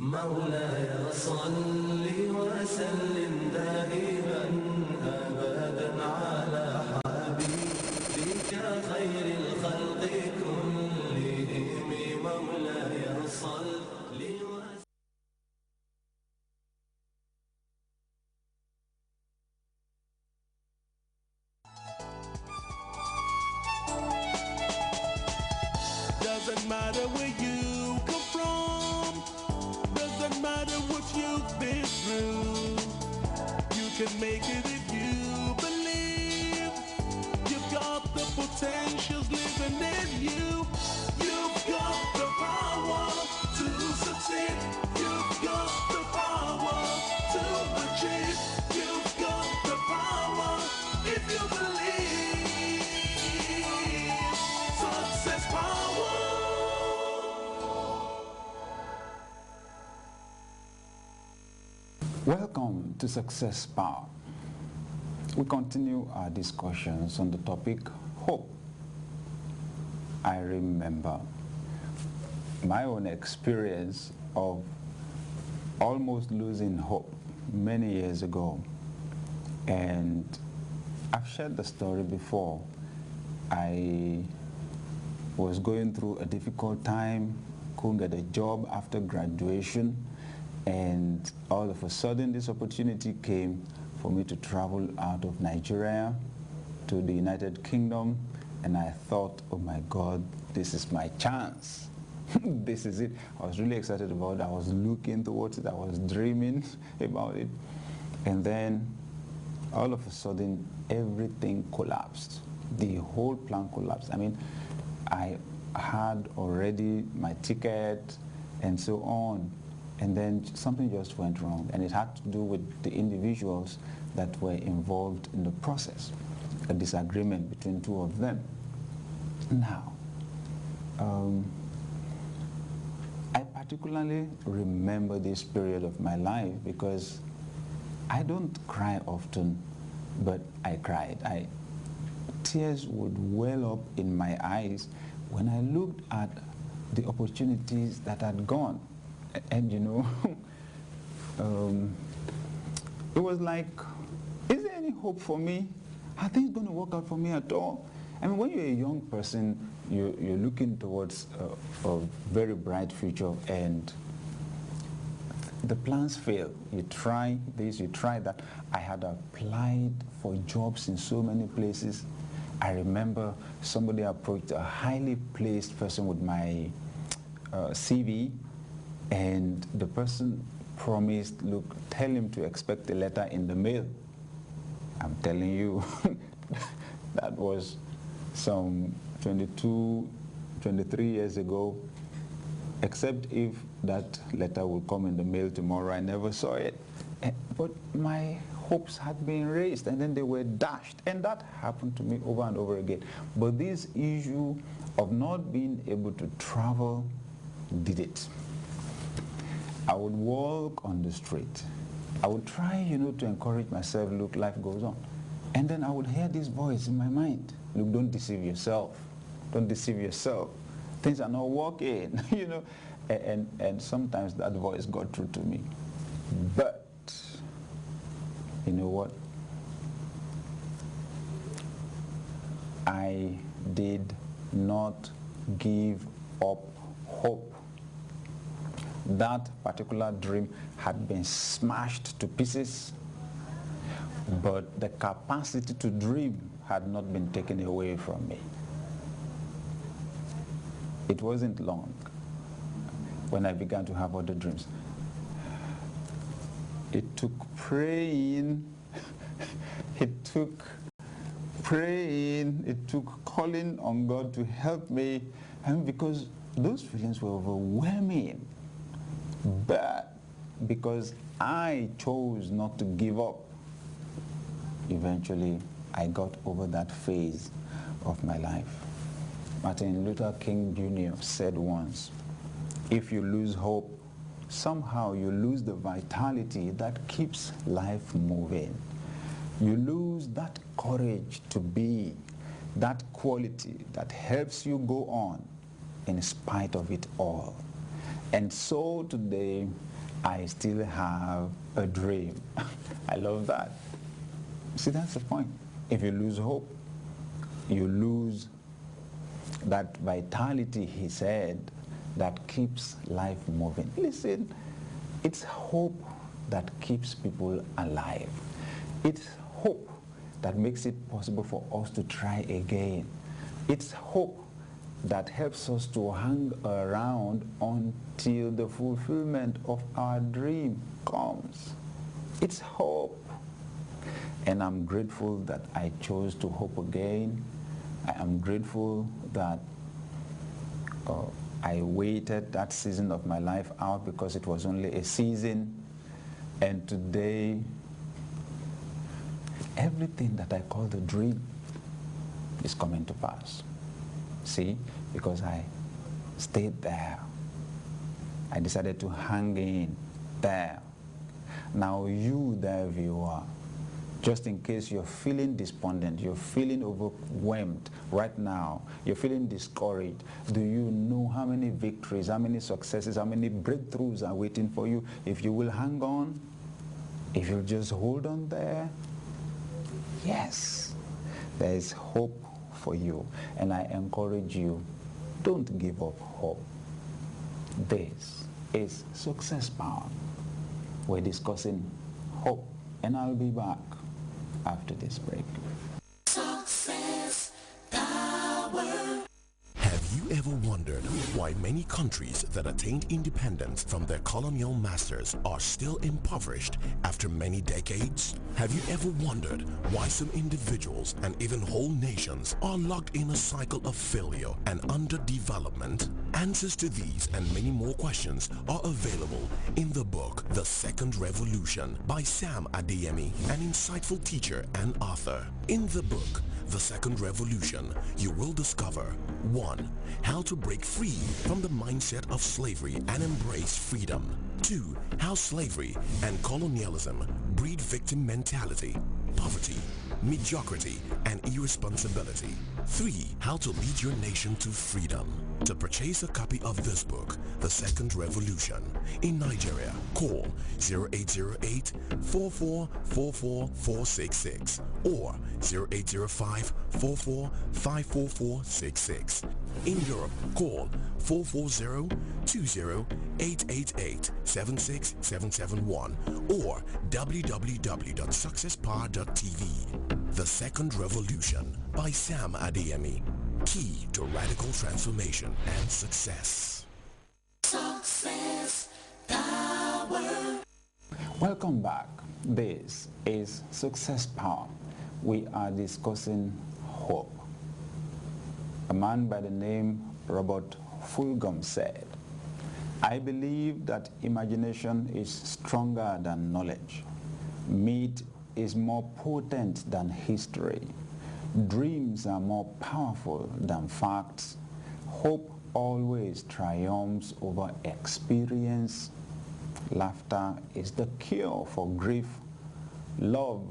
مولاي صل وسلم دائما أبدا على حبيبك خير الخلق كلهم مولاي صل وسلم. Doesn't matter where you come from, doesn't matter what you've been through. You can make it if you believe. You've got the potentials living in you. You've got the power to succeed. You've got the power to achieve. You've got the power if you believe. Success power. Welcome to Success Power. We continue our discussions on the topic hope. I remember my own experience of almost losing hope many years ago, and I've shared the story before. I was going through a difficult time, couldn't get a job after graduation, and all of a sudden this opportunity came for me to travel out of Nigeria to the United Kingdom, and I thought, oh my God, this is my chance. This is it. I was really excited about it. I was looking towards it. I was dreaming about it. And then all of a sudden everything collapsed. The whole plan collapsed. I mean, I had already my ticket and so on. And then something just went wrong, and it had to do with the individuals that were involved in the process, a disagreement between two of them. Now, I particularly remember this period of my life because I don't cry often, but I cried. Tears would well up in my eyes when I looked at the opportunities that had gone. And you know, it was like, is there any hope for me? Are things going to work out for me at all? I mean, when you're a young person, you're looking towards a very bright future, and the plans fail. You try this, you try that. I had applied for jobs in so many places. I remember somebody approached a highly placed person with my CV, and the person promised, look, tell him to expect a letter in the mail. I'm telling you, that was some 22, 23 years ago, except if that letter will come in the mail tomorrow. I never saw it. But my hopes had been raised, and then they were dashed. And that happened to me over and over again. But this issue of not being able to travel did it. I would walk on the street. I would try, to encourage myself, look, life goes on. And then I would hear this voice in my mind, look, don't deceive yourself. Don't deceive yourself. Things are not working, And sometimes that voice got through to me. But, you know what? I did not give up hope. That particular dream had been smashed to pieces, but the capacity to dream had not been taken away from me. It wasn't long when I began to have other dreams. It took praying, it took praying, it took calling on God to help me, and because those feelings were overwhelming. But because I chose not to give up, eventually I got over that phase of my life. Martin Luther King Jr. said once, if you lose hope, somehow you lose the vitality that keeps life moving. You lose that courage to be, that quality that helps you go on in spite of it all. And so today, I still have a dream. I love that. See, that's the point. If you lose hope, you lose that vitality, he said, that keeps life moving. Listen, it's hope that keeps people alive. It's hope that makes it possible for us to try again. It's hope that helps us to hang around until the fulfillment of our dream comes. It's hope. And I'm grateful that I chose to hope again. I am grateful that I waited that season of my life out because it was only a season. And today, everything that I call the dream is coming to pass. See, because I stayed there. I decided to hang in there. Now you, there viewer, just in case you're feeling despondent, you're feeling overwhelmed right now, you're feeling discouraged, do you know how many victories, how many successes, how many breakthroughs are waiting for you if you will hang on, if you'll just hold on there? Yes, there is hope for you, and I encourage you, don't give up hope. This is Success Power. We're discussing hope, and I'll be back after this break. Success Power. Have you ever wondered why many countries that attained independence from their colonial masters are still impoverished after many decades? Have you ever wondered why some individuals and even whole nations are locked in a cycle of failure and underdevelopment? Answers to these and many more questions are available in the book The Second Revolution by Sam Adeyemi, an insightful teacher and author. In the book The Second Revolution, you will discover 1. How to break free from the mindset of slavery and embrace freedom. 2. How slavery and colonialism breed victim mentality, poverty, mediocrity, and irresponsibility. 3. How to lead your nation to freedom. To purchase a copy of this book, The Second Revolution, in Nigeria, call 0808-4444-466 or 0805-44-54466. In Europe, call 440-20-888-76771 or www.successpower.tv. The Second Revolution by Sam Adeyemi. Key to radical transformation and success. Success Power. Welcome back. This is Success Power. We are discussing hope. A man by the name Robert Fulghum said, "I believe that imagination is stronger than knowledge. Myth is more potent than history. Dreams are more powerful than facts. Hope always triumphs over experience. Laughter is the cure for grief. Love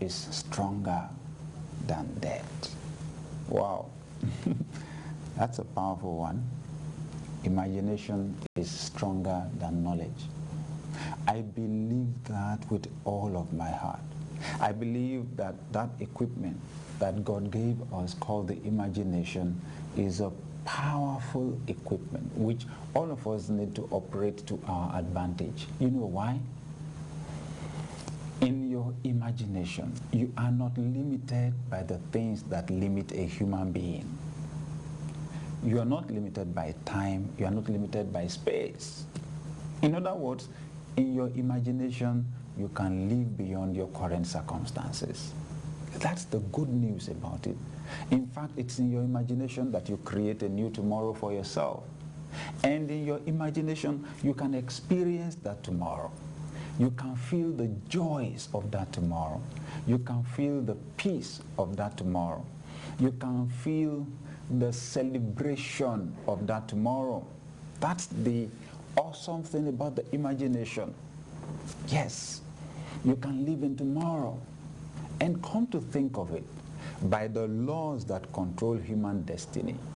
is stronger than death." Wow. That's a powerful one. Imagination is stronger than knowledge. I believe that with all of my heart. I believe that that equipment that God gave us called the imagination is a powerful equipment which all of us need to operate to our advantage. You know why? In your imagination, you are not limited by the things that limit a human being. You are not limited by time, you are not limited by space. In other words, in your imagination, you can live beyond your current circumstances. That's the good news about it. In fact, it's in your imagination that you create a new tomorrow for yourself. And in your imagination, you can experience that tomorrow. You can feel the joys of that tomorrow. You can feel the peace of that tomorrow. You can feel the celebration of that tomorrow. That's the awesome thing about the imagination. Yes, you can live in tomorrow. And come to think of it, by the laws that control human destiny,